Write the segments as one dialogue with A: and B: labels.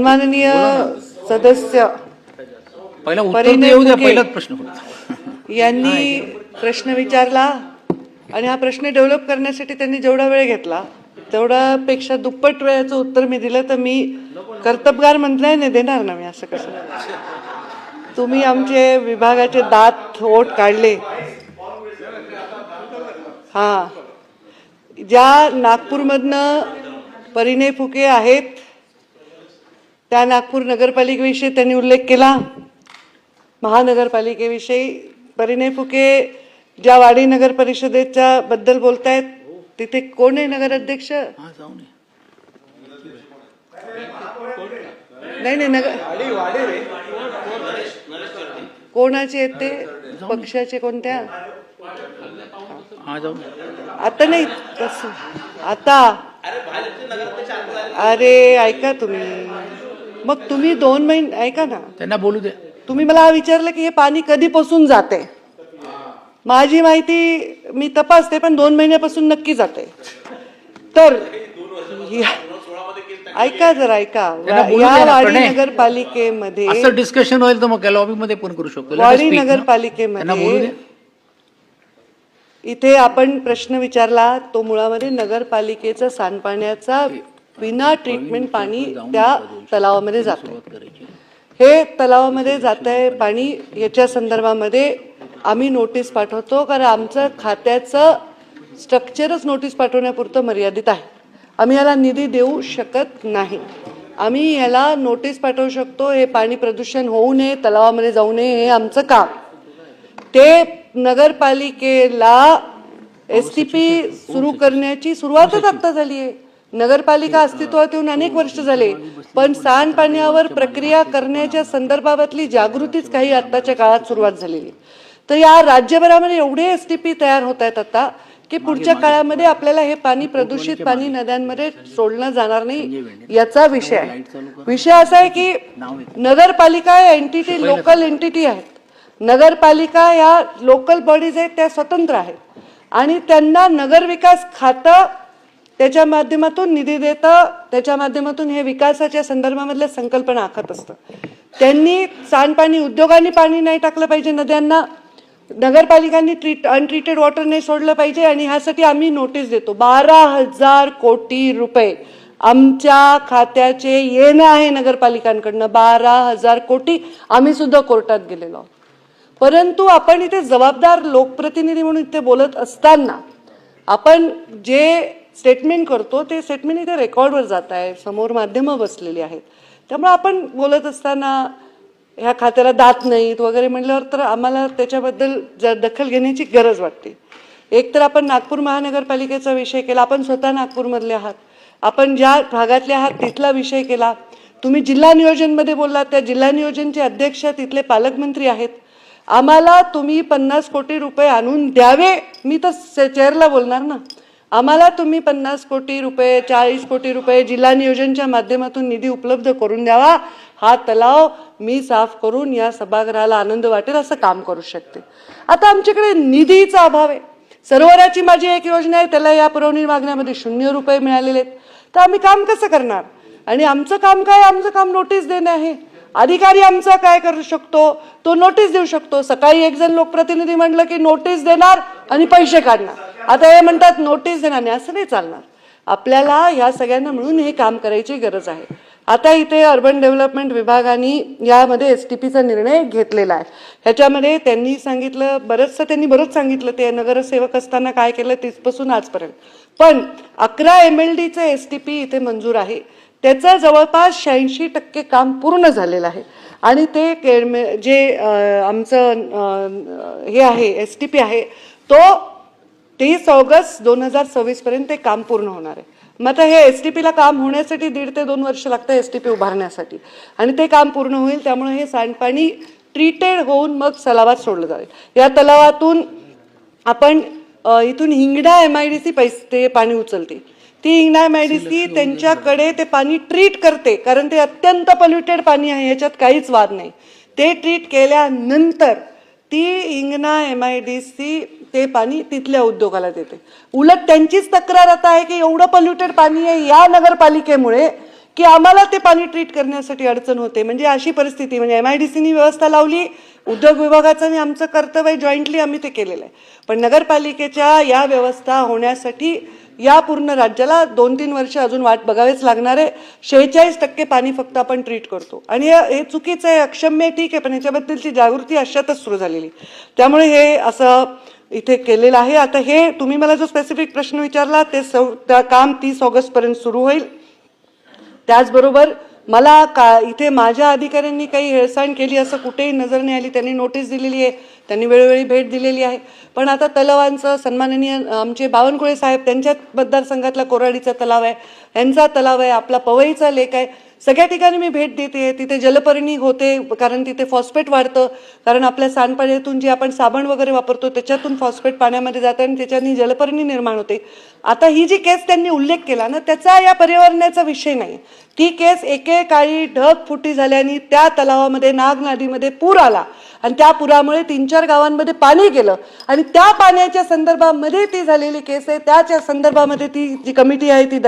A: सन्माननीय सदस्य
B: पहिला उत्तर येऊ द्या, पहिलाच प्रश्न होता
A: यांनी प्रश्न विचारला आणि हा प्रश्न डेव्हलप करण्यासाठी त्यांनी जेवढा वेळ घेतला तेवढ्यापेक्षा दुप्पट वेळाचं उत्तर मी दिलं तर मी कर्तबगार मंत्र्याने देणार ना. मी असं कसं, तुम्ही आमचे विभागाचे दात ओठ काढले. हा, ज्या नागपूरमधनं परिणय फुके आहेत त्या नागपूर नगरपालिकेविषयी त्यांनी उल्लेख केला. महानगरपालिकेविषयी परिणय फुके ज्या वाडी नगर परिषदेच्या बद्दल बोलतायत तिथे कोण आहे नगर अध्यक्ष? नाही नाही, नगर कोणाचे आहेत ते? पक्षाचे कोणत्या? आता नाही कसं आता, अरे ऐका तुम्ही, मग तुम्ही 2 महिने ऐका ना, त्यांना बोलू द्या. तुम्ही मला विचारलं की हे पाणी कधीपासून जाते. माझी माहिती मी तपासते पण 2 महिन्यापासून नक्की जाते. तर ऐका जरा, ऐका, या वाडी नगरपालिकेमध्ये
B: असं डिस्कशन होईल तर मग लॉबी मध्ये पण करू शकतो.
A: वाडी नगरपालिकेमध्ये इथे आपण प्रश्न विचारला तो मुळामध्ये नगरपालिकेचं सांडपाण्याचा विना ट्रीटमेंट पाणी त्या तलावामध्ये जाते. हे तलावामध्ये जात आहे पाणी, याच्या संदर्भामध्ये आम्ही नोटीस पाठवतो कारण आमचं खात्याचं स्ट्रक्चरच नोटीस पाठवण्यापुरतं मर्यादित आहे. आम्ही याला निधी देऊ शकत नाही. आम्ही याला नोटीस पाठवू शकतो. हे पाणी प्रदूषण होऊ नये, तलावामध्ये जाऊ नये, हे आमचं काम. ते नगरपालिकेला STP सुरू करण्याची सुरुवातच आता झाली आहे. नगरपालिका अस्तित्वात येऊन अनेक वर्ष झाले पण सांडपाण्यावर प्रक्रिया करण्याच्या संदर्भातली जागृतीच काही आताच्या काळात सुरुवात झालेली. तर या राज्यभरामध्ये एवढे STP तयार होत आहेत आता की पुढच्या काळामध्ये आपल्याला हे पाणी, प्रदूषित पाणी नद्यांमध्ये सोडलं जाणार नाही, याचा विषय आहे. विषय असा आहे की नगरपालिका एंटिटी लोकल एंटिटी आहेत. नगरपालिका या लोकल बॉडीज आहेत, त्या स्वतंत्र आहेत आणि त्यांना नगरविकास खातं त्याच्या माध्यमातून निधी देतं, त्याच्या माध्यमातून हे विकासाच्या संदर्भामधल्या संकल्पना आखत असतं. त्यांनी सांडपाणी, उद्योगांनी पाणी नाही टाकलं पाहिजे नद्यांना, नगरपालिकांनी अनट्रीटेड वॉटर नाही सोडलं पाहिजे आणि ह्यासाठी आम्ही नोटीस देतो. 12,000 कोटी रुपये आमच्या खात्याचे येणं आहे नगरपालिकांकडनं. 12,000 कोटी. आम्ही सुद्धा कोर्टात गेलेलो आहोत. परंतु आपण इथे जबाबदार लोकप्रतिनिधी म्हणून इथे बोलत असताना आपण जे स्टेटमेंट करतो ते स्टेटमेंट इथे रेकॉर्डवर जात आहे, समोर माध्यमं बसलेली आहेत. त्यामुळे आपण बोलत असताना ह्या खात्याला दात नाहीत वगैरे म्हणल्यावर तर आम्हाला त्याच्याबद्दल दखल घेण्याची गरज वाटते. एक तर आपण नागपूर महानगरपालिकेचा विषय केला, आपण स्वतः नागपूरमधले आहात, आपण ज्या भागातले आहात तिथला विषय केला. तुम्ही जिल्हा नियोजनमध्ये बोललात, त्या जिल्हा नियोजनचे अध्यक्ष तिथले पालकमंत्री आहेत. आम्हाला तुम्ही 50 कोटी रुपये आणून द्यावे, मी तर चेअरला बोलणार ना. आम्हाला तुम्ही 50 कोटी रुपये, 40 कोटी रुपये जिल्हा नियोजनच्या माध्यमातून निधी उपलब्ध करून द्यावा. हा तलाव मी साफ करून या सभागृहाला आनंद वाटेल असं काम करू शकते. आता आमच्याकडे निधीचा अभाव आहे. सरोवराची माझी एक योजना आहे, त्याला या पुरवणी मागण्यामध्ये 0 रुपये मिळालेले आहेत. तर आम्ही काम कसं करणार? आणि आमचं काम काय? आमचं काम नोटीस देणं आहे. अधिकारी आमचा काय करू शकतो? तो नोटीस देऊ शकतो. सकाळी एक जण लोकप्रतिनिधी म्हटलं की नोटीस देणार आणि पैसे काढणार. आता हे म्हणतात नोटीस देणार नाही, असं नाही चालणार. आपल्याला ह्या सगळ्यांना मिळून हे काम करायची गरज आहे. आता इथे अर्बन डेव्हलपमेंट विभागाने यामध्ये STPचा निर्णय घेतलेला आहे. ह्याच्यामध्ये त्यांनी सांगितलं बरंच सांगितलं ते नगरसेवक असताना काय केलं तिथपासून आजपर्यंत. पण 11 MLDचे STP इथे मंजूर आहे. त्याचं जवळपास 86% काम पूर्ण झालेलं आहे आणि ते जे आमचं हे आहे STP आहे तो 30 ऑगस्ट 2026 पर्यंत ते काम पूर्ण होणार आहे. मग आता हे STPला काम होण्यासाठी 1.5 ते 2 वर्ष लागतं STP उभारण्यासाठी आणि ते काम पूर्ण होईल. त्यामुळे हे सांडपाणी ट्रीटेड होऊन मग तलावात सोडलं जाईल. या तलावातून आपण इथून हिंगणा MIDC ते पाणी उचलते. ती हिंगणा MIDC त्यांच्याकडे ते पाणी ट्रीट करते कारण ते अत्यंत पोल्युटेड पाणी आहे, ह्याच्यात काहीच वाद नाही. ते ट्रीट केल्यानंतर ती हिंगणा MIDC ते पाणी तिथल्या उद्योगाला देते. उलट त्यांचीच तक्रार आता आहे की एवढं पोल्युटेड पाणी आहे या नगरपालिकेमुळे की आम्हाला ते पाणी ट्रीट करण्यासाठी अडचण होते. म्हणजे अशी परिस्थिती, म्हणजे MIDCनी व्यवस्था लावली, उद्योग विभागाचं आणि आमचं कर्तव्य जॉईंटली आम्ही ते केलेलं आहे. पण नगरपालिकेच्या या व्यवस्था होण्यासाठी या पूर्ण राज्याला 2-3 वर्ष अजून वाट बघावेच लागणार आहे. 46% पाणी फक्त आपण ट्रीट करतो आणि हे चुकीचं आहे, अक्षम्य आहे, ठीक आहे, पण याच्याबद्दलची जागृती अशातच सुरू झालेली. त्यामुळे हे असं इथे केलेलं आहे. आता हे तुम्ही मला जो स्पेसिफिक प्रश्न विचारला ते काम 30 ऑगस्टपर्यंत सुरू होईल. त्याचबरोबर मला इथे माझ्या अधिकाऱ्यांनी काही हेळसांड केली असं कुठेही नजर नाही आली. त्यांनी नोटीस दिलेली आहे, त्यांनी वेळोवेळी भेट दिलेली आहे. पण आता तलावांचं सन्माननीय आमचे बावनकुळे साहेब, त्यांच्या मतदारसंघातला कोराडीचा तलाव आहे, यांचा तलाव आहे, आपला पवईचा लेक आहे, सगळ्या ठिकाणी मी भेट देते. तिथे जलपर्णी होते कारण तिथे फॉस्फेट वाढतं, कारण आपल्या सांडपाण्यातून जे आपण साबण वगैरे वापरतो त्याच्यातून फॉस्फेट पाण्यामध्ये जातं आणि त्याच्यानी जलपर्णी निर्माण होते. आता ही जी केस त्यांनी उल्लेख केला ना, त्याचा या पर्यावरणाचा विषय नाही. ती केस एकेकाळी ढगफुटी झाल्याने त्या तलावामध्ये नाग नदीमध्ये पूर आला आणि त्या पुरामुळे 3-4 गावांमध्ये पाणी गेलं आणि त्या पाण्याच्या संदर्भामध्ये ती झालेली केस आहे. त्याच्या संदर्भामध्ये ती जी कमिटी आहे ती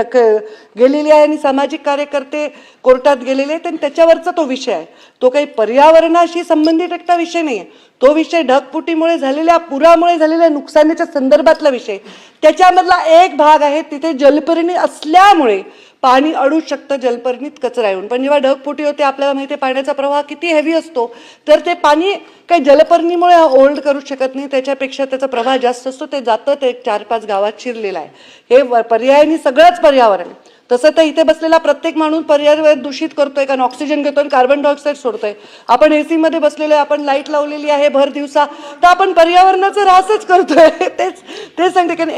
A: गेलेली आहे आणि सामाजिक कार्यकर्ते कोर्टात गेलेले आहेत आणि त्याच्यावरचा तो विषय आहे. तो काही पर्यावरणाशी संबंधित एकटा विषय नाही आहे. तो विषय ढगफुटीमुळे झालेल्या पुरामुळे झालेल्या नुकसानीच्या संदर्भातला विषय. त्याच्यामधला एक भाग आहे तिथे जलपर्णी असल्यामुळे पाणी अडू शकतं जलपर्णीत कचरा येऊन. पण जेव्हा ढगफुटी होते आपल्याला माहिती आहे पाण्याचा प्रवाह किती हेवी असतो, तर ते पाणी काही जलपर्णीमुळे होल्ड करू शकत नाही, त्याच्यापेक्षा त्याचा प्रवाह जास्त असतो, ते जातं, ते 4-5 गावात शिरलेलं आहे. हे पर्यायाने सगळंच पर्यावरण. तसं तर इथे बसलेला प्रत्येक माणूस पर्यावरण दूषित करतोय, कारण ऑक्सिजन घेतोय आणि कार्बन डायऑक्साईड सोडतोय. आपण AC मध्ये बसलेलो आहे, आपण लाईट लावलेली आहे भर दिवसा, तर आपण पर्यावरणाचा ऱ्हासच करतोय. तेच सांगते, कारण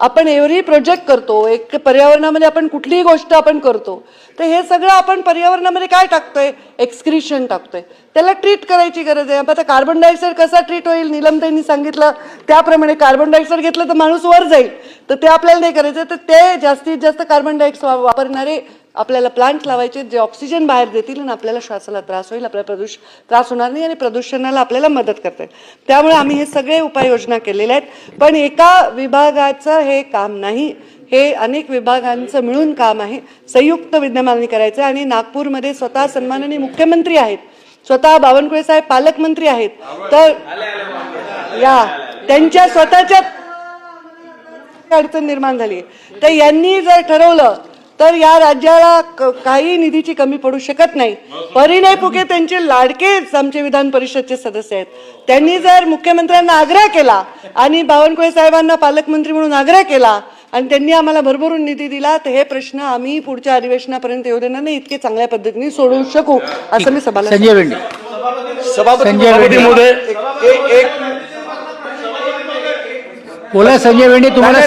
A: आपण एव्हरी प्रोजेक्ट करतो, एक पर्यावरणामध्ये आपण कुठलीही गोष्ट आपण करतो, तर हे सगळं आपण पर्यावरणामध्ये काय टाकतोय, एक्सक्रिशन टाकतोय. त्याला ट्रीट करायची गरज आहे. आता कार्बन डायऑक्साईड कसा ट्रीट होईल, नीलमताईंनी सांगितलं त्याप्रमाणे कार्बन डायऑक्साईड घेतलं तर माणूस वर जाईल, तर ते आपल्याला नाही करायचं. तर ते जास्तीत जास्त कार्बन डायऑक्साईड वापरणारे आपल्याला प्लांट लावायचे जे ऑक्सिजन बाहेर देतील आणि आपल्याला श्वासाला त्रास होईल, आपल्याला त्रास होणार नाही आणि प्रदूषणाला आपल्याला मदत करते. त्यामुळे आम्ही हे सगळे उपाययोजना केलेल्या आहेत. पण एका विभागाचं हे काम नाही, हे अनेक विभागांचं मिळून काम आहे, संयुक्त विद्यमाने करायचं. आणि नागपूरमध्ये स्वतः सन्माननीय मुख्यमंत्री आहेत, स्वतः बावनकुळे साहेब पालकमंत्री आहेत, तर या त्यांच्या स्वतःच्या अडचण निर्माण झाली, तर यांनी जर ठरवलं तर या राज्याला काही निधीची कमी पडू शकत नाही. परिणय फुके त्यांचे लाडकेच आमचे विधान परिषदचे सदस्य आहेत. त्यांनी जर मुख्यमंत्र्यांना आग्रह केला आणि बावनकुळे साहेबांना पालकमंत्री म्हणून आग्रह केला आणि त्यांनी आम्हाला भरभरून निधी दिला, तर हे प्रश्न आम्ही पुढच्या अधिवेशनापर्यंत येऊ देणार नाही, इतके चांगल्या पद्धतीने सोडवू शकू असं मी सभाला.
B: संजय वेंडे.
C: सभापती महोदय,
B: बोला संजय वेंडे, तुम्हाला